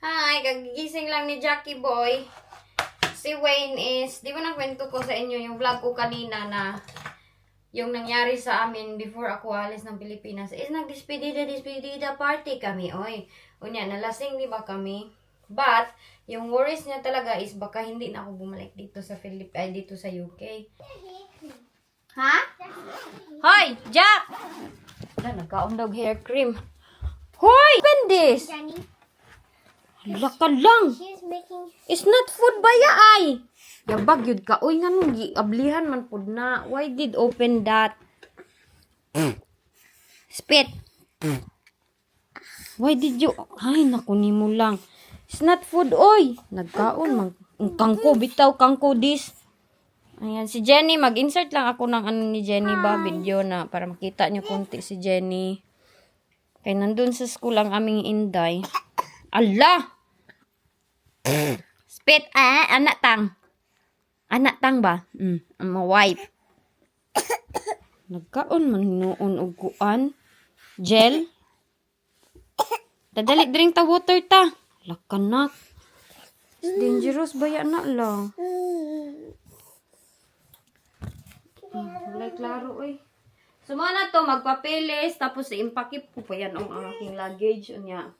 Hi, kagigising lang ni Jackie Boy. Si Wayne is, di ba nakwento ko sa inyo yung vlog ko kanina na yung nangyari sa amin before ako alis ng Pilipinas is nagdespedida party kami, oy. Unya, nalasing di ba kami? But, yung worries niya talaga is baka hindi na ako bumalik dito sa dito sa UK. Ha? Hoy, Jack! Nagkaon daw hair cream. Hoy! Open this! Jenny, Laka lang! she's making. It's not food ba ya ay? Yabag yun ka. Uy, nga nung ablihan man po na. Why did open that? Spit. Why did you... Ay, naku ni mo lang. It's not food, oy. Nagkaon. Kangko, bitaw, kangko this. Ayan, si Jenny. Mag-insert lang ako ng ano ni Jenny ba? Video na para makita nyo konti si Jenny. Kaya nandun sa school ang aming inday. Allah! Spit, anak tang. Anak tang ba? Ang wipe. Nagkaon man noon og kuan. Gel. Dadali drink ta water ta. Lakanak. It's dangerous ba yan na lang? Walay klaro eh. Sumana to, magpapilis, tapos impakip ko pa yan ang aking luggage. Unya.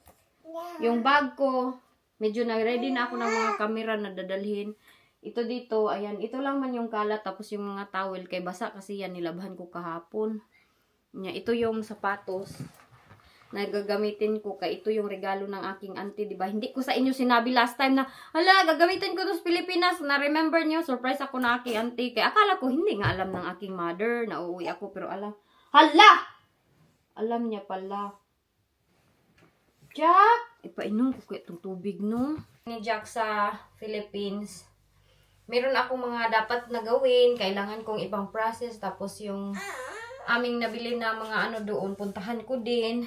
Yung bag ko, medyo na-ready na ako ng mga camera na dadalhin. Ito dito, ayan, ito lang man yung kalat, tapos yung mga towel, kay basa kasi yan, nilabhan ko kahapon. Unya, ito yung sapatos na gagamitin ko, kay ito yung regalo ng aking auntie, diba? Hindi ko sa inyo sinabi last time na, hala, gagamitin ko to sa Pilipinas, na-remember nyo, surprise ako na aking auntie. Kaya akala ko, hindi nga alam ng aking mother, na uuwi ako, pero alam. Hala! Alam niya pala. Jack! Ipainom ko itong tubig, no? Ni Jack sa Philippines. Meron akong mga dapat na gawin. Kailangan kong ibang process. Tapos yung aming nabili na mga ano doon, puntahan ko din.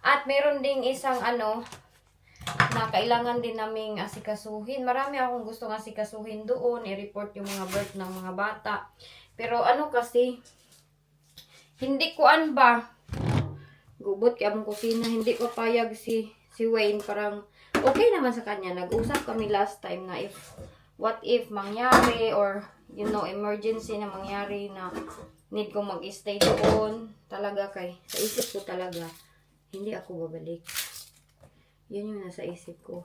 At meron ding isang ano, na kailangan din naming asikasuhin. Marami akong gustong asikasuhin doon. I-report yung mga birth ng mga bata. Pero ano kasi, hindi ko ba? Gubot kaya ang kusina, hindi ko payag si Wayne. Parang okay naman sa kanya. Nag-usap kami last time na what if mangyari or you know, emergency na mangyari na need kong mag-stay doon. Talaga sa isip ko talaga, hindi ako babalik. Yun yung nasa isip ko.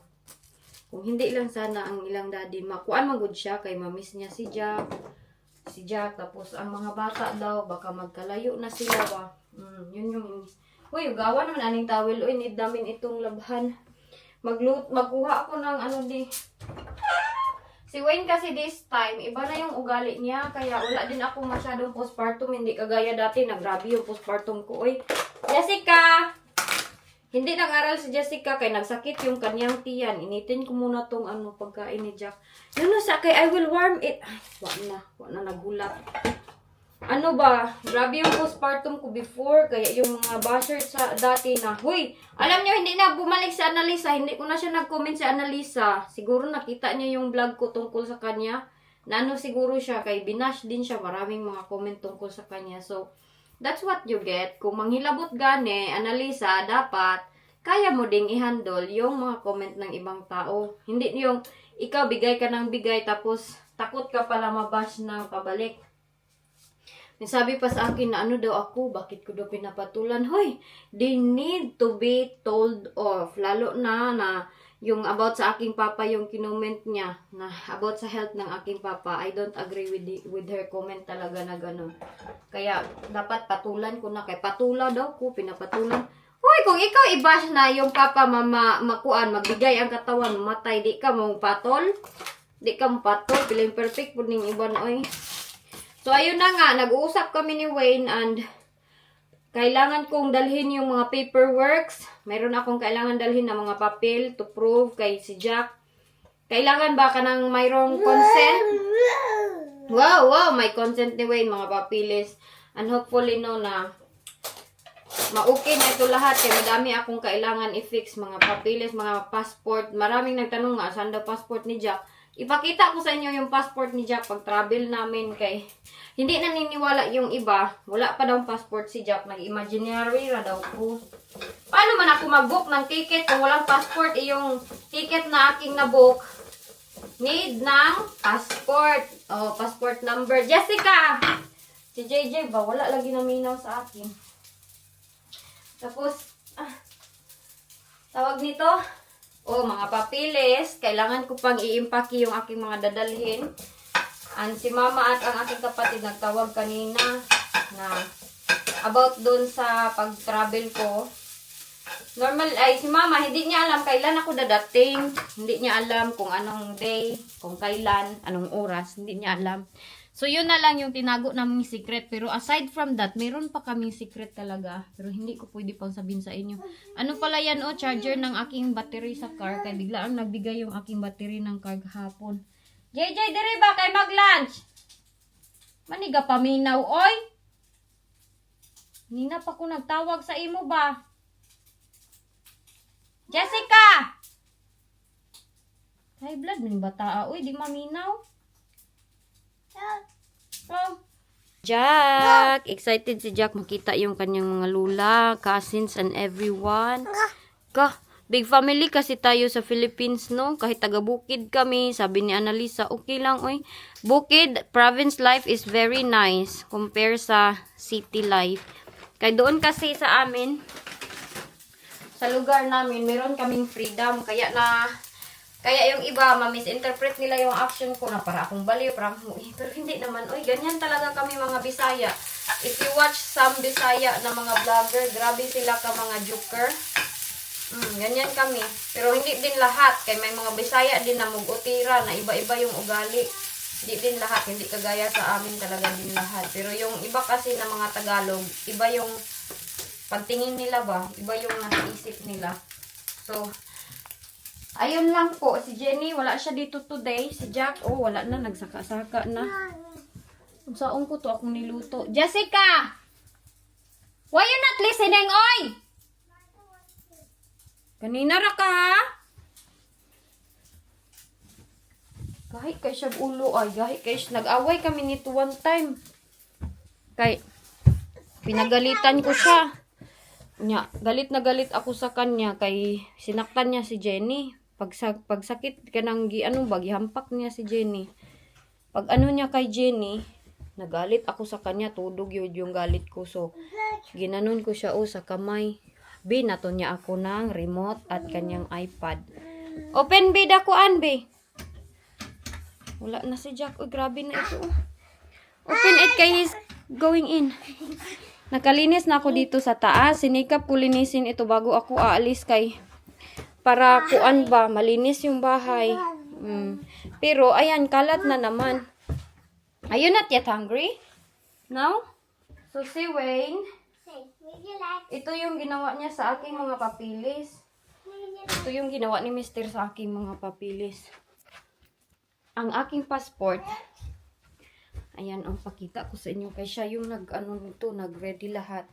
Kung hindi lang sana ang ilang daddy, makuan magud siya kay mamiss niya si Jack. Tapos ang mga bata daw, baka magkalayo na sila ba. Yun yung uy, gawa naman aning towel. Uy, need namin itong labhan. Magkuha ako ng ano di. Si Wayne kasi this time, iba na yung ugali niya. Kaya wala din ako masyadong postpartum. Hindi kagaya dati, nagrabe yung postpartum ko. Uy, Jessica! Hindi nag-aral si Jessica kaya nagsakit yung kanyang tiyan. Initin ko muna tong ano, pagkain ni Jack. Yun sa kay I will warm it. Ay, wala na nagulat. Ano ba, grabe yung postpartum ko before, kaya yung mga basher sa dati na, huy, alam nyo, hindi na bumalik si Annalisa, hindi ko na siya nag-comment si Annalisa, siguro nakita niya yung vlog ko tungkol sa kanya, na ano siguro siya, kay binash din siya, maraming mga comment tungkol sa kanya, so, that's what you get, kung manghilabot gani, Annalisa, dapat, kaya mo ding i-handle yung mga comment ng ibang tao, hindi yung, ikaw bigay ka ng bigay, tapos, takot ka pala mabash na pabalik. Sabi pa sa akin na ano daw ako, bakit ko daw pinapatulan? Hoy, they need to be told off. Lalo na yung about sa aking papa, yung kinoment niya, na about sa health ng aking papa. I don't agree with her comment talaga na gano'n. Kaya dapat patulan ko na. Kaya patula daw ko, pinapatulan. Hoy, kung ikaw i-bash na yung papa, makuan, magbigay ang katawan, matay, di ka mong patol. Di ka mong patol, piling perfect po ning iban, oy. So, ayun na nga, nag-uusap kami ni Wayne and kailangan kong dalhin yung mga paperworks. Mayroon akong kailangan dalhin na mga papel to prove kay si Jack. Kailangan ba ka ng mayroong consent? Wow, may consent ni Wayne, mga papilis. And hopefully, no, na ma-okay na ito lahat. Kaya madami akong kailangan i-fix, mga papilis, mga passport. Maraming nagtanong nga, saan daw passport ni Jack? ipakita ko sa inyo yung passport ni Jack pag travel namin kay hindi naniniwala yung iba. Wala pa daw passport si Jack. Nag-imaginary ra daw ko. Paano man ako mag-book ng ticket kung walang passport? Yung ticket na aking na-book, need ng passport. Oh, passport number. Jessica! Si JJ ba? Wala lagi naminaw sa akin. Tapos, tawag nito, mga papilis. Kailangan ko pang i-impake yung aking mga dadalhin. Si mama at ang aking kapatid nagtawag kanina na about dun sa pag-travel ko. Normal, si mama, hindi niya alam kailan ako dadating. Hindi niya alam kung anong day, kung kailan, anong oras. Hindi niya alam. So, yun na lang yung tinago naming secret. Pero aside from that, meron pa kaming secret talaga. Pero hindi ko pwede pang sabihin sa inyo. Ano pala yan, charger ng aking battery sa car. Kaya biglaan nagbigay yung aking battery ng car hapon. JJ, diri ba kay mag-lunch? Maniga paminaw, oy. Nina pa ko nagtawag sa imo ba? Jessica! High blood man bata, oy, di maminaw. Oh. Jack! Excited si Jack makita yung kanyang mga lula, cousins, and everyone. Big family kasi tayo sa Philippines, no? Kahit taga-bukid kami, sabi ni Annalisa, okay lang, oy. Bukid, province life is very nice compare sa city life. Kaya doon kasi sa amin, sa lugar namin, meron kaming freedom. Kaya yung iba, ma-misinterpret nila yung action ko na para akong baliw, para akong pero hindi naman, oy, ganyan talaga kami mga Bisaya. If you watch some Bisaya na mga vlogger, grabe sila ka mga joker. Ganyan kami. Pero hindi din lahat. Kaya may mga Bisaya din na mugutira na iba-iba yung ugali. Hindi din lahat. Hindi kagaya sa amin talaga din lahat. Pero yung iba kasi na mga Tagalog, iba yung pagtingin nila ba? Iba yung nasa-isip nila. So, ayun lang po. Si Jenny, wala siya dito today. Si Jack, wala na. Nagsaka-saka na. Saan ko to akong niluto? Jessica! Why you not listening, oy? Kanina ra ka, ha? Kahit kay siya ulo, ay. Kahit kay siya. Nag-away kami nito one time. Kay, pinagalitan ko siya. Galit na galit ako sa kanya. Kay, sinaktan niya si Jenny. Pagsakit ka ng gihampak niya si Jenny. Pag niya kay Jenny, nagalit ako sa kanya. Tudog yun yung galit ko. So, ginanon ko siya sa kamay. Binato niya ako ng remote at kanyang iPad. Open B dakuan, B. Wala na si Jack. Uy, grabe na ito. Open it kay he's going in. Nakalinis na ako dito sa taas. Sinikap ko linisin ito bago ako aalis kay para kuan ba, malinis yung bahay. Pero, ayan, kalat na naman. Are you not yet hungry? No? So, si Wayne, ito yung ginawa niya sa aking mga papilis. Ito yung ginawa ni Mr. sa aking mga papilis. Ang aking passport, ayan, pakita ko sa inyo. Kaya siya yung nag-ready lahat.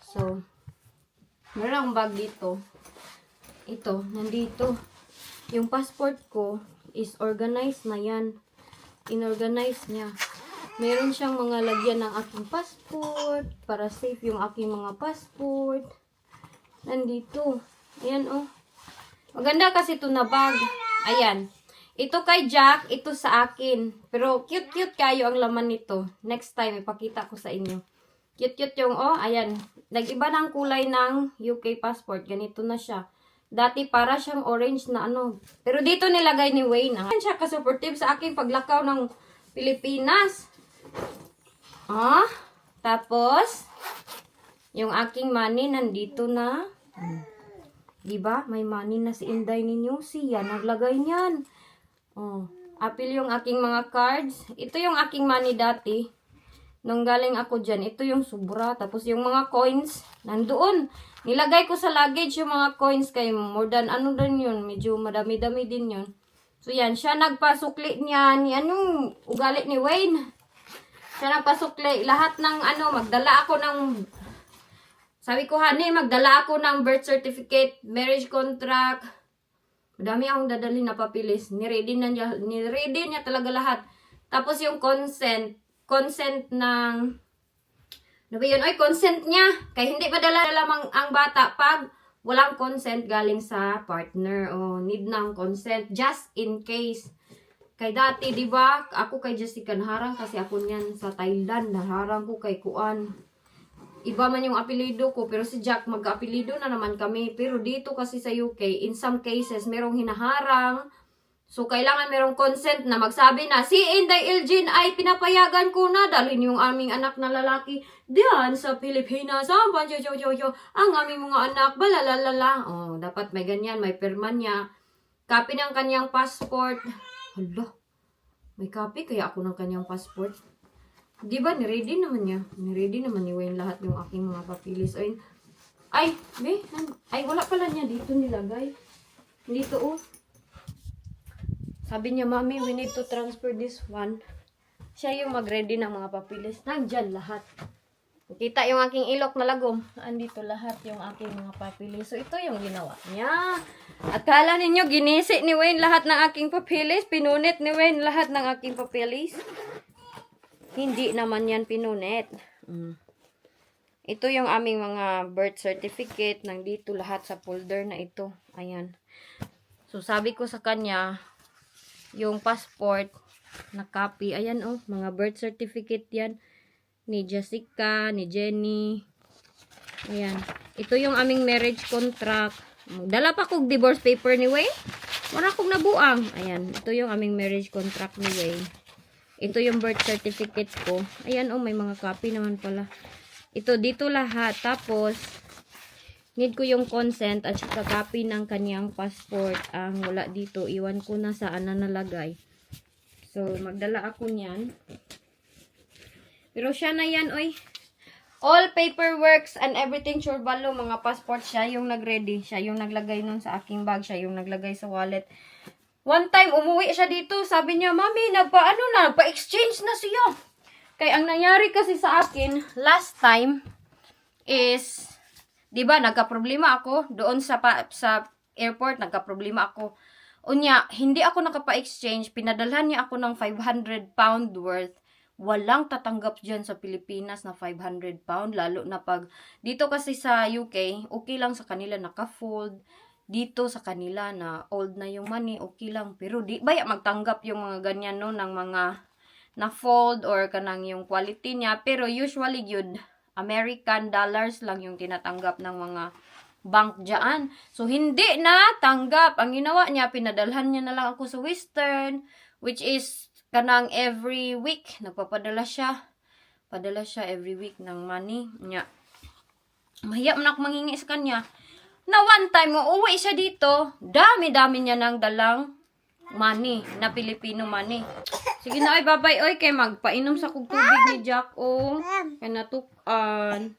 So, meron akong bag dito. Ito, nandito. Yung passport ko is organized na yan. Inorganize niya. Meron siyang mga lagyan ng aking passport. Para safe yung aking mga passport. Nandito. Ayan, Maganda kasi ito na bag. Ayan. Ito kay Jack. Ito sa akin. Pero cute-cute kayo ang laman nito. Next time, ipakita ko sa inyo. Cute-cute yung, ayan. Nag-iba ng kulay ng UK passport. Ganito na siya. Dati para siyang orange na Pero dito nilagay ni Wayne. Ayan siya ka-supportive sa aking paglakaw ng Pilipinas. Tapos, yung aking money nandito na. Diba? May money na si Inday ninyo. Siya, naglagay niyan. Apil yung aking mga cards. Ito yung aking money dati. Nung galing ako dyan, ito yung sobra. Tapos yung mga coins, nandoon. Nilagay ko sa luggage yung mga coins kay more than din yun. Medyo madami-dami din yun. So yan, siya nagpasukli niya ni ugali ni Wayne. Siya nagpasukli. Lahat ng magdala ako ng, sabi ko, honey, magdala ako ng birth certificate, marriage contract, Madami akong dadalhin na papilis. Niready niya talaga lahat. Tapos yung consent ng, ano ba yun? Ay, consent niya. Kaya hindi padala ang bata pag walang consent galing sa partner. O, need ng consent. Just in case. Kay dati, di ba? Ako kay Jessica, naharang kasi ako niyan sa Thailand. Naharang ko kay Kuan. Iba man yung apelido ko, pero si Jack, mag-apelido na naman kami. Pero dito kasi sa UK, in some cases, merong hinaharang. So, kailangan merong consent na magsabi na, si Inday Elgin ay pinapayagan ko na dalhin yung aming anak na lalaki diyan sa Pilipinas. Ang aming mga anak, balalalala. Oh, dapat may ganyan, may pirma niya. Copy ng kanyang passport. Hala, may copy kaya ako ng kanyang passport. Di ba, niready naman niya. Niready naman ni Wayne lahat yung aking mga papilis. Ay, wala pala niya dito nilagay. Dito, oh. Sabi niya, Mami, we need to transfer this one. Siya yung mag-ready ng mga papilis. Nandyan lahat. Kita yung aking ilok na lagom. Andito lahat yung aking mga papilis. So, ito yung ginawa niya. At kala ninyo, ginisi ni Wayne lahat ng aking papilis. Pinunit ni Wayne lahat ng aking papilis. Hindi naman yan pinunit. Ito yung aming mga birth certificate. Nandito lahat sa folder na ito. Ayan. So, sabi ko sa kanya, yung passport na copy. Ayan, oh. Mga birth certificate yan. Ni Jessica, ni Jenny. Ayan. Ito yung aming marriage contract. Dala pa kong divorce paper ni Wayne. Wala kong nabuang. Ayan. Ito yung aming marriage contract ni Wayne. Ito yung birth certificate ko. Ayan, oh, may mga copy naman pala. Ito, dito lahat. Tapos, need ko yung consent at saka copy ng kanyang passport. Ang wala dito, iwan ko na saan na nalagay. So, magdala ako niyan. Pero siya na yan, oy. All paperworks and everything, sure balo, mga passport, siya yung nag-ready. Siya yung naglagay nun sa aking bag. Siya yung naglagay sa wallet. One time, umuwi siya dito. Sabi niya, Mami, nagpa-exchange na siya. Kaya ang nangyari kasi sa akin, last time, is, di ba, nagka-problema ako. Doon sa airport, nagka-problema ako. Unya, hindi ako nakapa-exchange. Pinadalhan niya ako ng 500 pound worth. Walang tatanggap dyan sa Pilipinas na 500 pound. Lalo na pag, dito kasi sa UK, okay lang sa kanila naka-fold. Dito sa kanila na old na yung money, okay lang. Pero di baya magtanggap yung mga ganyan, no, ng mga na-fold or kanang yung quality niya. Pero usually yun, American dollars lang yung tinatanggap ng mga bank dyan. So, hindi na tanggap. Ang ginawa niya, pinadalhan niya na lang ako sa Western, which is kanang every week. Nagpapadala siya. Padala siya every week ng money niya. Mahiya man ako manghingi sa kanya. Na one time, uuwi siya dito, dami-dami niya nang dalang money, na Filipino money. Sige na, ay, babay, oy, kay magpainom sa kong tubig ni Jack, oh. Kaya natukan.